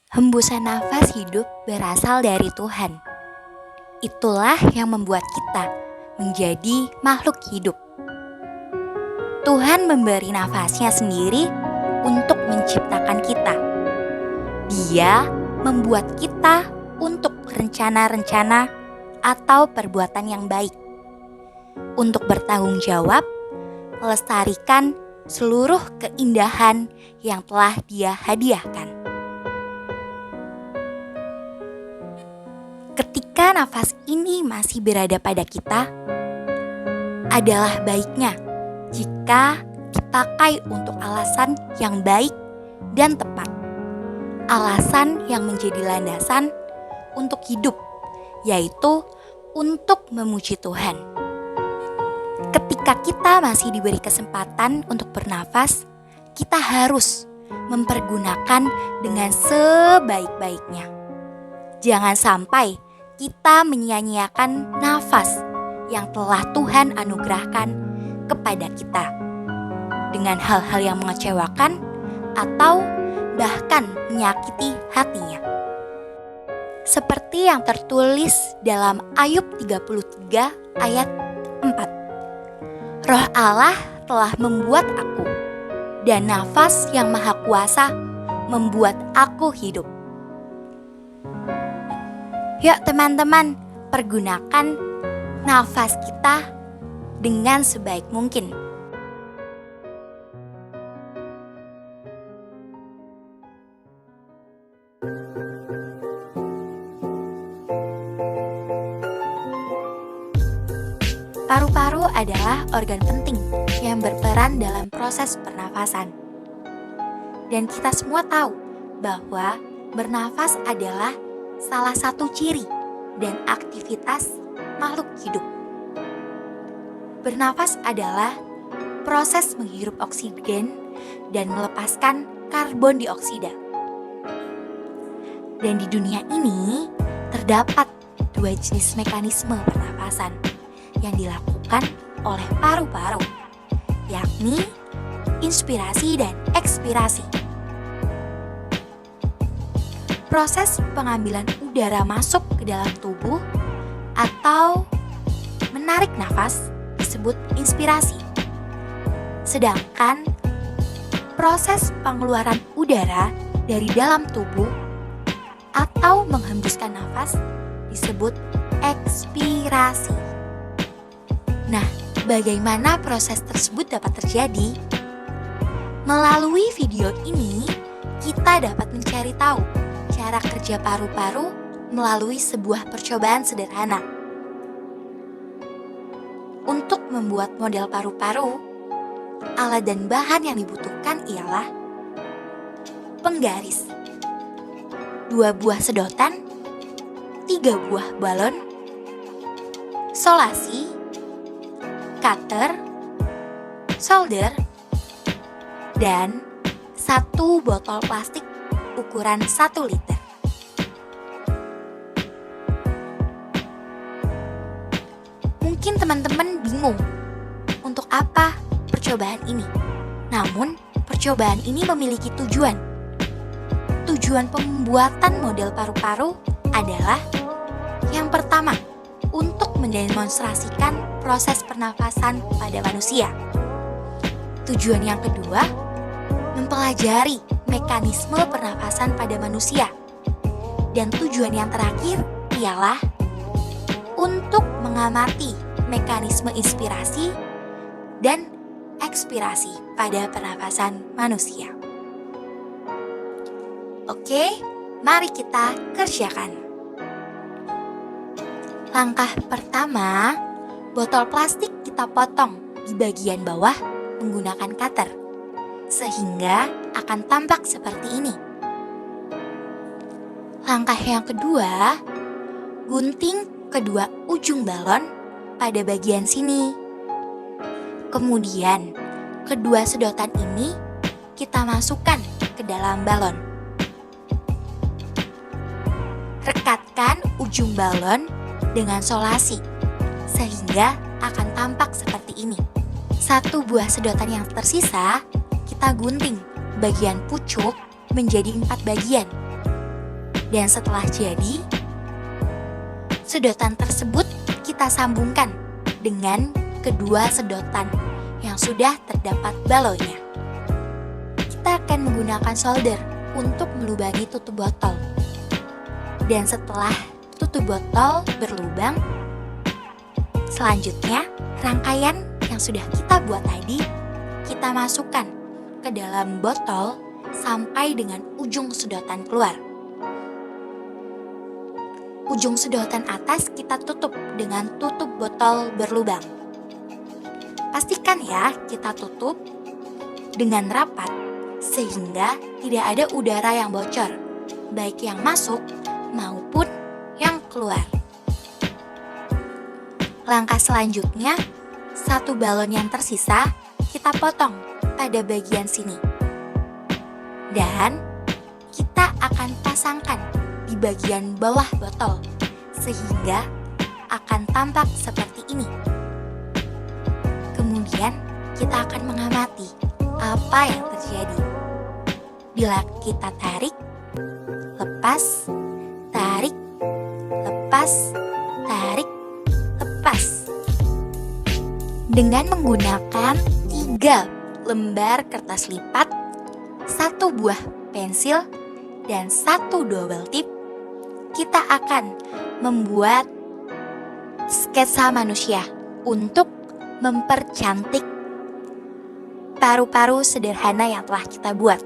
Hembusan nafas hidup berasal dari Tuhan. Itulah yang membuat kita menjadi makhluk hidup. Tuhan memberi nafasnya sendiri untuk menciptakan kita. Dia membuat kita untuk rencana-rencana atau perbuatan yang baik. Untuk bertanggung jawab, melestarikan seluruh keindahan yang telah Dia hadiahkan. Ketika nafas ini masih berada pada kita, adalah baiknya jika dipakai untuk alasan yang baik dan tepat. Alasan yang menjadi landasan untuk hidup, yaitu untuk memuji Tuhan. Ketika kita masih diberi kesempatan untuk bernafas, kita harus mempergunakan dengan sebaik-baiknya. Jangan sampai kita menyia-nyiakan nafas yang telah Tuhan anugerahkan kepada kita dengan hal-hal yang mengecewakan atau bahkan menyakiti hatinya. Seperti yang tertulis dalam Ayub 33 ayat 4. Roh Allah telah membuat aku, dan nafas yang maha kuasa membuat aku hidup. Yuk teman-teman, pergunakan nafas kita dengan sebaik mungkin. Paru-paru adalah organ penting yang berperan dalam proses pernafasan. Dan kita semua tahu bahwa bernafas adalah salah satu ciri dan aktivitas makhluk hidup. Bernafas adalah proses menghirup oksigen dan melepaskan karbon dioksida. Dan di dunia ini terdapat dua jenis mekanisme pernafasan yang dilakukan oleh paru-paru, yakni inspirasi dan ekspirasi. Proses pengambilan udara masuk ke dalam tubuh atau menarik nafas disebut inspirasi. Sedangkan proses pengeluaran udara dari dalam tubuh atau menghembuskan nafas disebut ekspirasi. Nah, bagaimana proses tersebut dapat terjadi? Melalui video ini, kita dapat mencari tahu cara kerja paru-paru melalui sebuah percobaan sederhana. Untuk membuat model paru-paru, alat dan bahan yang dibutuhkan ialah penggaris, 2 buah sedotan, 3 buah balon, solasi, cutter, solder, dan 1 botol plastik ukuran 1 liter. Mungkin teman-teman bingung untuk apa percobaan ini. Namun, percobaan ini memiliki tujuan. Tujuan pembuatan model paru-paru adalah yang pertama, untuk mendemonstrasikan proses pernafasan pada manusia. Tujuan yang kedua, mempelajari mekanisme pernafasan pada manusia. Dan tujuan yang terakhir ialah untuk mengamati mekanisme inspirasi dan ekspirasi pada pernafasan manusia. Oke, mari kita kerjakan. Langkah pertama, botol plastik kita potong di bagian bawah menggunakan cutter, sehingga akan tampak seperti ini. Langkah yang kedua, gunting kedua ujung balon pada bagian sini. Kemudian, kedua sedotan ini kita masukkan ke dalam balon. Rekatkan ujung balon dengan solasi, sehingga akan tampak seperti ini. 1 buah sedotan yang tersisa, kita gunting bagian pucuk menjadi 4 bagian. Dan setelah jadi, sedotan tersebut kita sambungkan dengan kedua sedotan yang sudah terdapat balonnya. Kita akan menggunakan solder untuk melubangi tutup botol. Dan setelah tutup botol berlubang, selanjutnya rangkaian yang sudah kita buat tadi kita masukkan ke dalam botol sampai dengan ujung sedotan keluar. Ujung sedotan atas kita tutup dengan tutup botol berlubang. Pastikan ya kita tutup dengan rapat sehingga tidak ada udara yang bocor, baik yang masuk maupun yang keluar. Langkah selanjutnya, satu balon yang tersisa kita potong pada bagian sini. Dan kita akan pasangkan di bagian bawah botol sehingga akan tampak seperti ini. Kemudian kita akan mengamati apa yang terjadi. Bila kita tarik, lepas, tarik, lepas, tarik, lepas. Dengan menggunakan 3 lembar kertas lipat, 1 buah pensil, dan 1 double tip, kita akan membuat sketsa manusia untuk mempercantik paru-paru sederhana yang telah kita buat.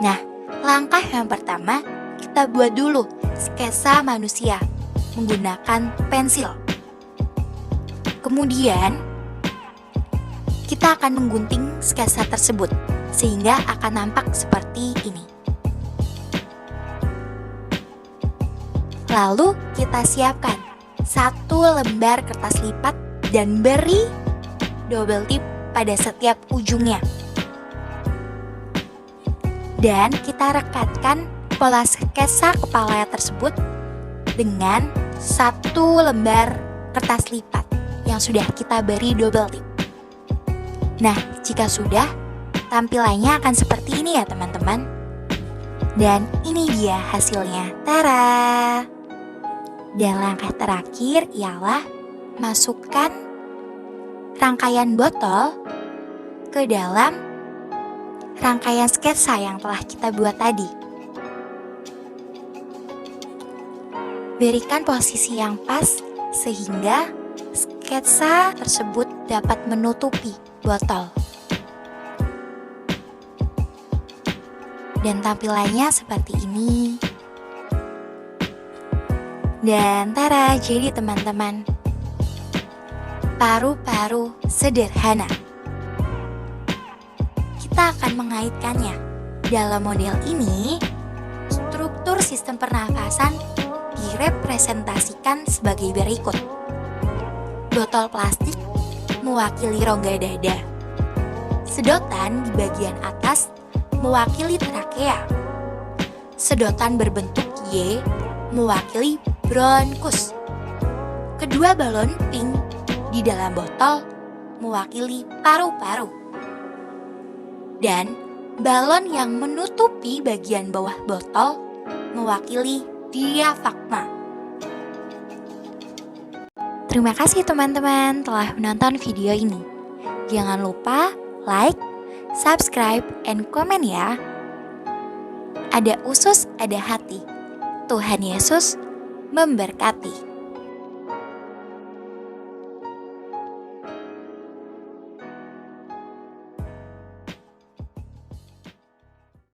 Nah, langkah yang pertama, kita buat dulu sketsa manusia menggunakan pensil. Kemudian, kita akan menggunting sketsa tersebut sehingga akan nampak seperti ini. Lalu kita siapkan 1 lembar kertas lipat dan beri double tip pada setiap ujungnya. Dan kita rekatkan pola sketsa kepala tersebut dengan 1 lembar kertas lipat yang sudah kita beri double tip. Nah, jika sudah, tampilannya akan seperti ini ya teman-teman. Dan ini dia hasilnya. Tara! Dan langkah terakhir ialah masukkan rangkaian botol ke dalam rangkaian sketsa yang telah kita buat tadi. Berikan posisi yang pas sehingga sketsa tersebut dapat menutupi botol. Dan tampilannya seperti ini. Dan tara, jadi teman-teman, paru-paru sederhana. Kita akan mengaitkannya. Dalam model ini, struktur sistem pernafasan direpresentasikan sebagai berikut. Botol plastik mewakili rongga dada. Sedotan di bagian atas mewakili trakea. Sedotan berbentuk Y mewakili bronkus. Kedua balon pink di dalam botol mewakili paru-paru. Dan balon yang menutupi bagian bawah botol mewakili diafragma. Terima kasih teman-teman telah menonton video ini. Jangan lupa like, subscribe, and komen ya. Ada usus, ada hati. Tuhan Yesus memberkati.